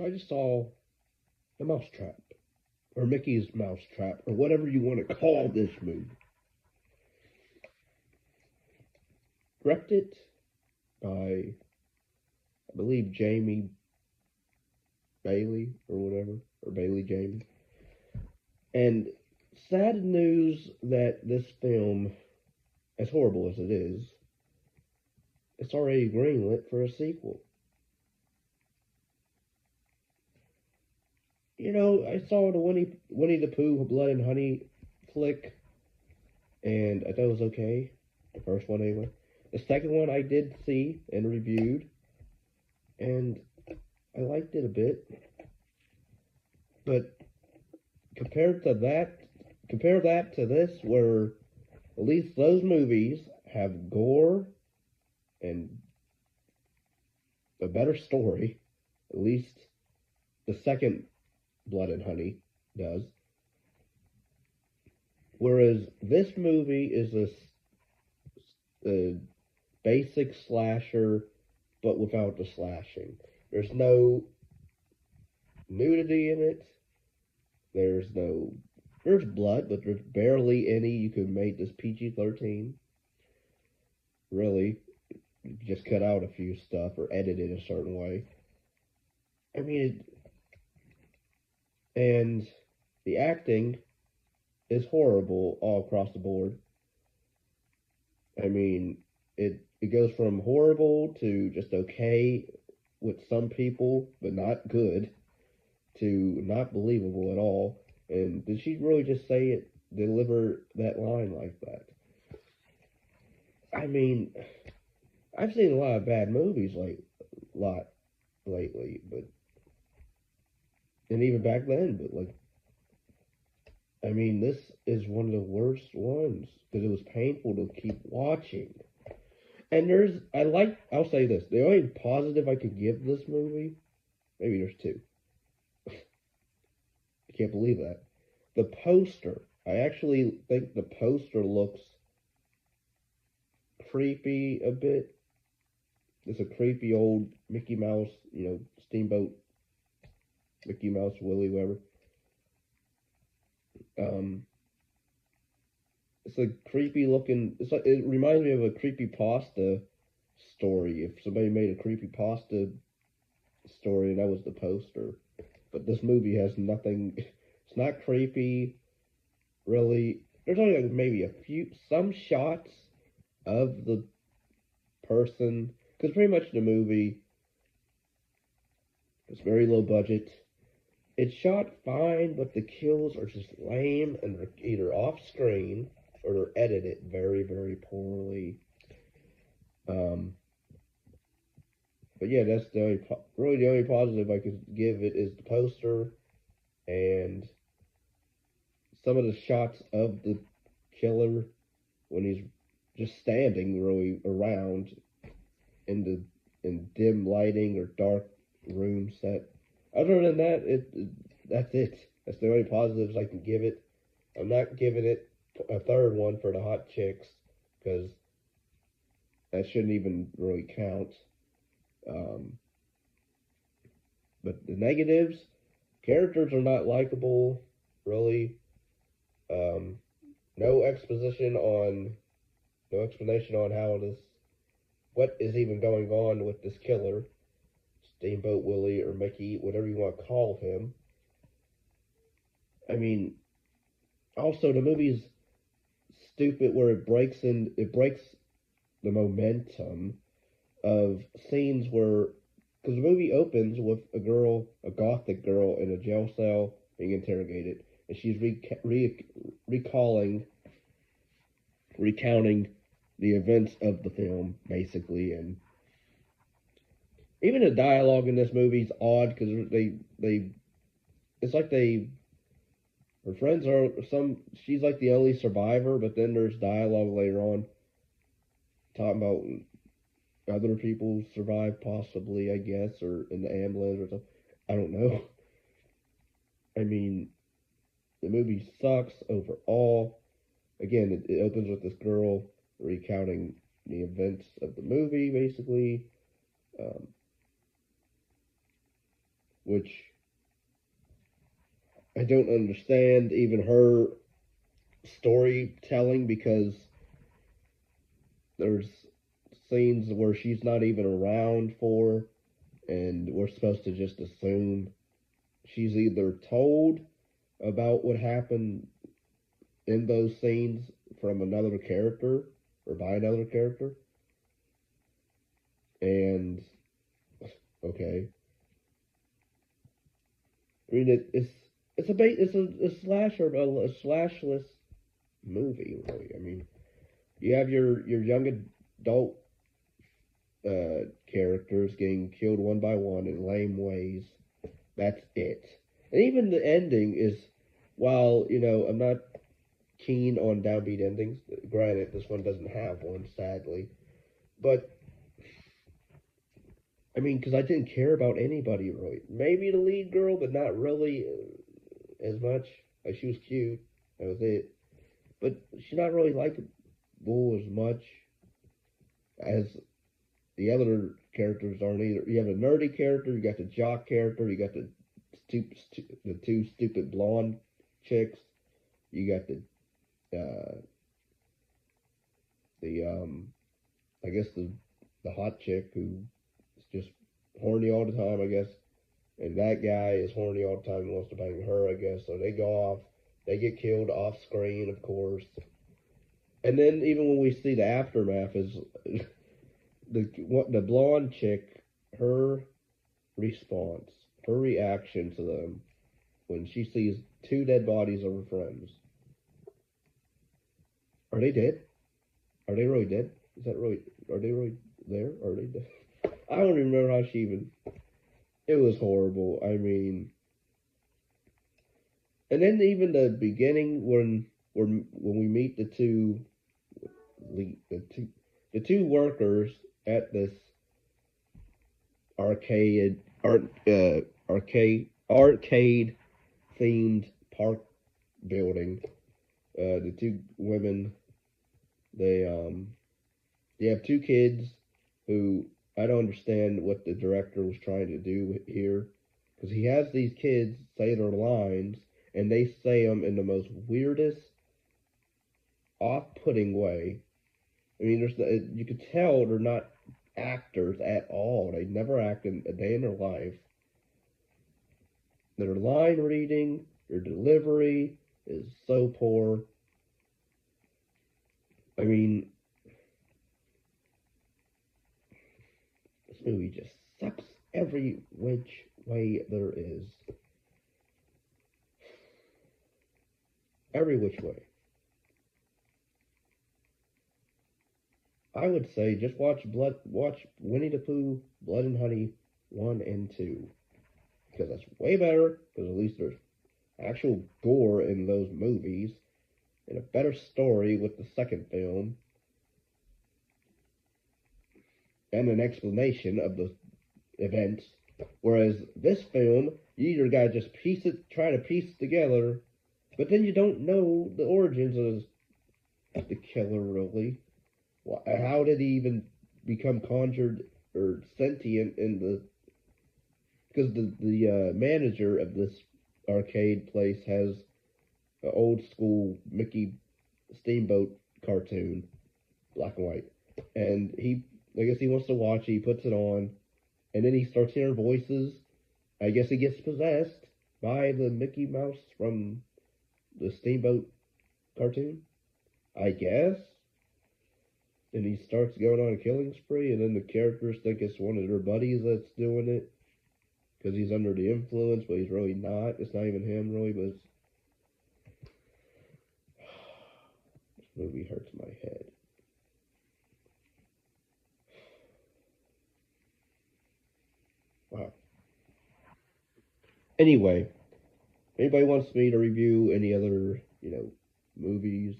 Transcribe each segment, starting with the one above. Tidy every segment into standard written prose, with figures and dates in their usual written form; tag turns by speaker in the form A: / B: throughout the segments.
A: So I just saw The Mousetrap, or Mickey's Mousetrap, or whatever you want to call this movie. Directed by, I believe, Jamie Bailey, or whatever, or Bailey Jamie. And sad news that this film, as horrible as it is, it's already greenlit for a sequel. You know, I saw the Winnie the Pooh Blood and Honey flick, and I thought it was okay. The first one, anyway. The second one I did see and reviewed, and I liked it a bit. But compare that to this, where at least those movies have gore and a better story. At least the second Blood and Honey does. Whereas this movie is a basic slasher, but without the slashing. There's no nudity in it. There's blood, but there's barely any. You could make this PG-13. Really, you just cut out a few stuff or edit it a certain way. I mean, and the acting is horrible all across the board. I mean, it goes from horrible to just okay with some people, but not good, to not believable at all. And did she really just deliver that line like that? I mean, I've seen a lot of bad movies lately, and even back then, but I mean, this is one of the worst ones because it was painful to keep watching. And I'll say this, the only positive I could give this movie, maybe there's two. I can't believe that. The poster, I actually think the poster looks creepy a bit. It's a creepy old Mickey Mouse, Steamboat, Mickey Mouse, Willie, whatever. It's a creepy looking. It reminds me of a creepypasta story. If somebody made a creepypasta story, and that was the poster. But this movie has nothing. It's not creepy, really. There's only maybe some shots of the person, because pretty much the movie is very low budget. It's shot fine, but the kills are just lame, and they're either off screen or they're edited very, very poorly. But yeah, that's the only positive I could give it is the poster and some of the shots of the killer when he's just standing really around in dim lighting or dark room set. Other than that, that's it. That's the only positives I can give it. I'm not giving it a third one for the hot chicks because that shouldn't even really count. But the negatives, characters are not likable, really. No explanation on what is even going on with this killer, Steamboat Willie or Mickey, whatever you want to call him. I mean, also the movie's stupid where it breaks the momentum of scenes where, because the movie opens with a gothic girl in a jail cell being interrogated, and she's recounting the events of the film, basically, and even the dialogue in this movie is odd because it's like her friends she's like the only survivor, but then there's dialogue later on talking about other people survived possibly, I guess, or in the ambulance or something. I don't know. I mean, the movie sucks overall. Again, it opens with this girl recounting the events of the movie, basically. which I don't understand even her storytelling because there's scenes where she's not even around for, and we're supposed to just assume she's either told about what happened in those scenes from another character or by another character. And okay, I mean it's a slasher, a slashless movie. Really, I mean you have your young adult characters getting killed one by one in lame ways. That's it. And even the ending is, while I'm not keen on downbeat endings. Granted, this one doesn't have one, sadly. But I mean, because I didn't care about anybody really. Maybe the lead girl, but not really as much. Like she was cute, that was it. But she's not really likable as much as the other characters aren't either. You have a nerdy character, you got the jock character, you got the two stupid blonde chicks, you got the I guess the hot chick who is just horny all the time, I guess. And that guy is horny all the time and wants to bang her, I guess. So they go off. They get killed off screen, of course. And then even when we see the aftermath, is the blonde chick, her response, her reaction to them when she sees two dead bodies of her friends. Are they dead? Are they really dead? Is that really? Are they really there? Are they dead? I don't even remember how she even. It was horrible. I mean, and then even the beginning when we meet the two workers at this arcade themed park building. The two women, they have two kids who I don't understand what the director was trying to do here, because he has these kids say their lines and they say them in the most weirdest, off-putting way. I mean, you could tell they're not actors at all. They never acted a day in their life. Their line reading, their delivery is so poor. I mean, this movie just sucks every which way there is. Every which way. I would say just watch Winnie the Pooh, Blood and Honey 1 and 2. Because that's way better, because at least there's actual gore in those movies, and a better story with the second film, and an explanation of the events. Whereas this film, you either gotta just try to piece it together, but then you don't know the origins of the killer really. How did he even become conjured or sentient in the? Because the manager of this arcade place has an old school Mickey Steamboat cartoon, black and white, and I guess he wants to watch it. He puts it on, and then he starts hearing voices. I guess he gets possessed by the Mickey Mouse from the Steamboat cartoon, I guess. And he starts going on a killing spree, and then the characters think it's one of their buddies that's doing it because he's under the influence, but he's really not. It's not even him, really, but this movie hurts my head. Wow. Anyway, if anybody wants me to review any other, movies,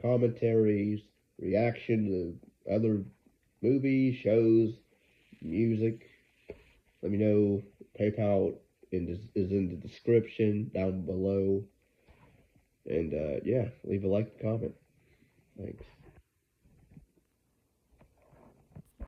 A: commentaries, reaction to other movies, shows, music, let me know. PayPal is in the description down below. And yeah, leave a like and comment. Thanks.